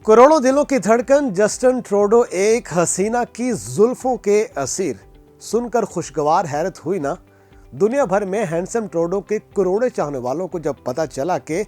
करोड़ों दिलों की धड़कन जस्टिन ट्रूडो एक हसीना की जुल्फों के असीर। सुनकर खुशगवार हैरत हुई ना। दुनिया भर में हैंडसम ट्रूडो के करोड़ों चाहने वालों को जब पता चला कि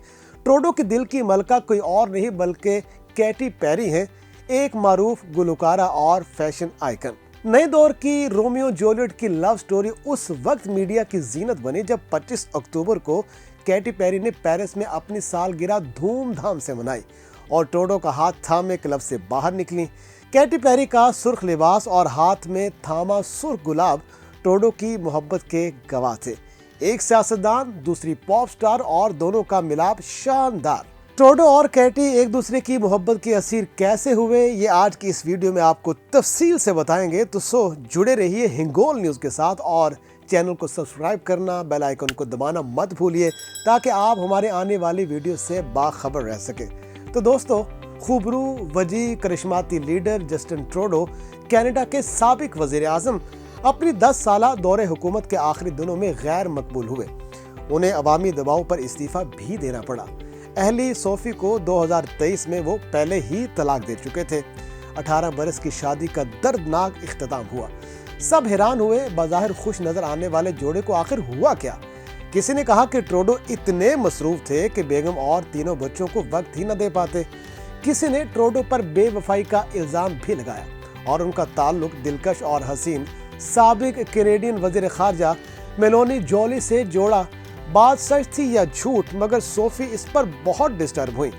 ट्रूडो के दिल की मलका कोई और नहीं बल्कि कैटी पेरी हैं, एक मारूफ गुलकारा और फैशन आइकन। नए दौर की रोमियो जूलियट की लव स्टोरी उस वक्त मीडिया की जीनत बनी जब 25 अक्टूबर को कैटी पेरी ने पेरिस में अपनी सालगिरह धूमधाम से मनाई और ट्रूडो का हाथ थामे क्लब से बाहर निकली। कैटी पेरी का सुर्ख लिबास और हाथ में थामा सुर्ख गुलाब ट्रूडो की मोहब्बत के गवाह थे। एक सियासतदान, दूसरी पॉप स्टार और दोनों का मिलाप शानदार। ट्रूडो और कैटी एक दूसरे की मोहब्बत के असीर कैसे हुए, ये आज की इस वीडियो में आपको तफसील से बताएंगे। तो जुड़े रहिए हिंगोल न्यूज़ के साथ और चैनल को सब्सक्राइब करना, बेल आइकन को दबाना मत भूलिए ताकि आप हमारे आने वाली वीडियो से बाखबर रह सके। तो दोस्तों, खूबरू वजी करिश्माती लीडर जस्टिन ट्रूडो कनाडा के साबिक वजीर आज़म अपनी 10 साला दौरे हुकूमत के आखिरी दिनों में गैर मकबूल हुए। उन्हें अवामी दबाव पर इस्तीफा भी देना पड़ा। अहली सोफी को 2023 में वो पहले ही तलाक दे चुके थे। 18 बरस की शादी का दर्दनाक इख्तिताम हुआ। सब हैरान हुए, बाज़ाहिर खुश नजर आने वाले जोड़े को आखिर हुआ क्या। किसी ने कहा कि ट्रूडो इतने मसरूफ थे कि बेगम और तीनों बच्चों को वक्त ही न दे पाते। किसी ने ट्रूडो पर बेवफाई का इल्जाम भी लगाया और उनका ताल्लुक दिलकश और हसीन साबिक कैनेडियन वजीर खारजा मेलोनी जोली से जोड़ा। बात सच थी या झूठ, मगर सोफी इस पर बहुत डिस्टर्ब हुई।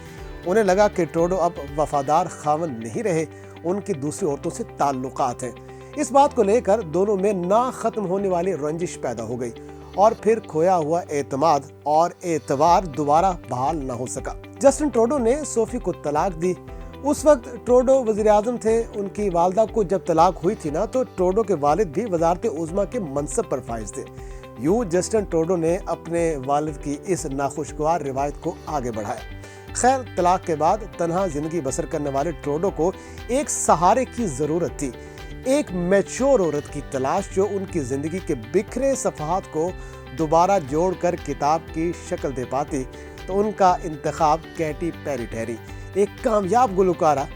उन्हें लगा कि ट्रूडो अब वफादार खावन नहीं रहे, उनकी दूसरी औरतों से ताल्लुकात हैं। इस बात को लेकर दोनों में ना खत्म होने वाली रंजिश पैदा हो गई और फिर खोया हुआ एतमाद और एतवार दोबारा बहाल न हो सका। जस्टिन ट्रूडो ने सोफी को तलाक दी। उस वक्त ट्रूडो वजीर आज़म थे। उनकी वालदा को जब तलाक हुई थी ना, तो ट्रूडो के वालिद भी वजारत उज़्मा के मनसब पर फाइज थे। यूं जस्टिन ट्रूडो ने अपने वालिद की इस नाखुशगवार रिवायत को आगे बढ़ाया। खैर, तलाक के बाद तन्हा जिंदगी बसर करने वाले ट्रूडो को एक सहारे की जरूरत थी, एक मैच्योर औरत की तलाश जो उनकी जिंदगी के बिखरे सफ़हात को दोबारा जोड़कर किताब की शक्ल दे पाती। तो उनका इंतखाब कैटी पेरी ठहरी, एक कामयाब गुलकारा,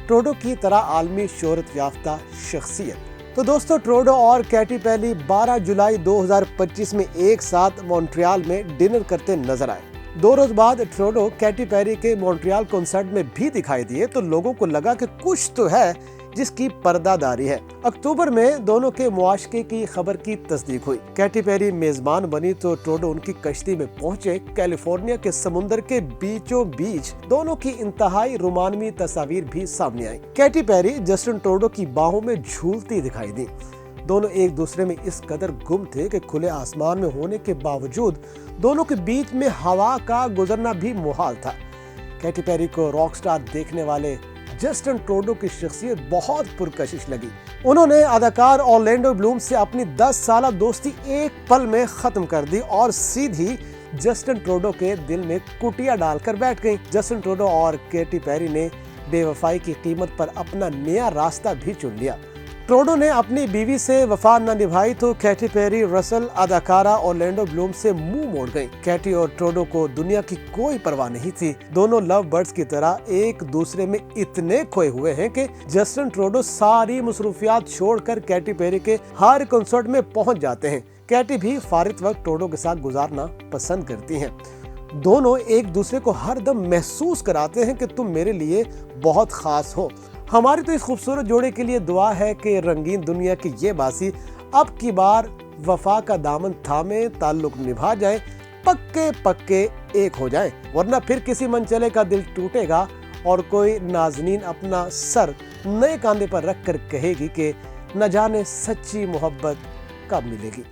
ट्रूडो की तरह आलमी शोहरत याफ्ता शख्सियत। तो दोस्तों, ट्रूडो और कैटी पेरी 12 जुलाई 2025 में एक साथ मॉन्ट्रियल में डिनर करते नजर आए। 2 रोज बाद ट्रूडो कैटी पेरी के मॉन्ट्रियल कॉन्सर्ट में भी दिखाई दिए तो लोगों को लगा कि कुछ तो है जिसकी पर्दादारी है। अक्टूबर में दोनों के मुआशके की खबर की तस्दीक हुई। कैटी पेरी मेजबान बनी तो ट्रूडो उनकी कश्ती में पहुंचे। कैलिफोर्निया के समुंदर के बीचों बीच दोनों की इंतहाई रोमानवी तस्वीर भी सामने आई। कैटी पेरी जस्टिन ट्रूडो की बाहों में झूलती दिखाई दी। दोनों एक दूसरे में इस कदर गुम थे कि खुले आसमान में होने के बावजूद दोनों के बीच में हवा का गुजरना भी मुहाल था। कैटी पेरी को रॉक स्टार देखने वाले जस्टिन ट्रूडो की शख्सियत बहुत पुरकशिश लगी। उन्होंने अदाकार ऑरलैंडो ब्लूम से अपनी 10 साला दोस्ती एक पल में खत्म कर दी और सीधी जस्टिन ट्रूडो के दिल में कुटिया डालकर बैठ गईं। जस्टिन ट्रूडो और कैटी पेरी ने बेवफाई की कीमत पर अपना नया रास्ता भी चुन लिया। ट्रूडो ने अपनी बीवी से वफा न निभाई तो कैटी पेरी रसल अदाकारा ऑरलैंडो ब्लूम से मुंह मोड़ गईं। कैटी और ट्रूडो को दुनिया की कोई परवाह नहीं थी। दोनों लव बर्ड्स की तरह एक दूसरे में इतने खोए हुए हैं कि जस्टिन ट्रूडो सारी मसरूफियात छोड़कर कैटी पेरी के हर कॉन्सर्ट में पहुंच जाते हैं। कैटी भी फारिग वक्त ट्रूडो के साथ गुजारना पसंद करती हैं। दोनों एक दूसरे को हर दम महसूस कराते हैं कि तुम मेरे लिए बहुत खास हो। हमारी तो इस खूबसूरत जोड़े के लिए दुआ है कि रंगीन दुनिया की ये बासी अब की बार वफा का दामन थामे, ताल्लुक निभा जाए, पक्के पक्के एक हो जाए, वरना फिर किसी मनचले का दिल टूटेगा और कोई नाज़नीन अपना सर नए कांधे पर रख कर कहेगी कि न जाने सच्ची मोहब्बत कब मिलेगी।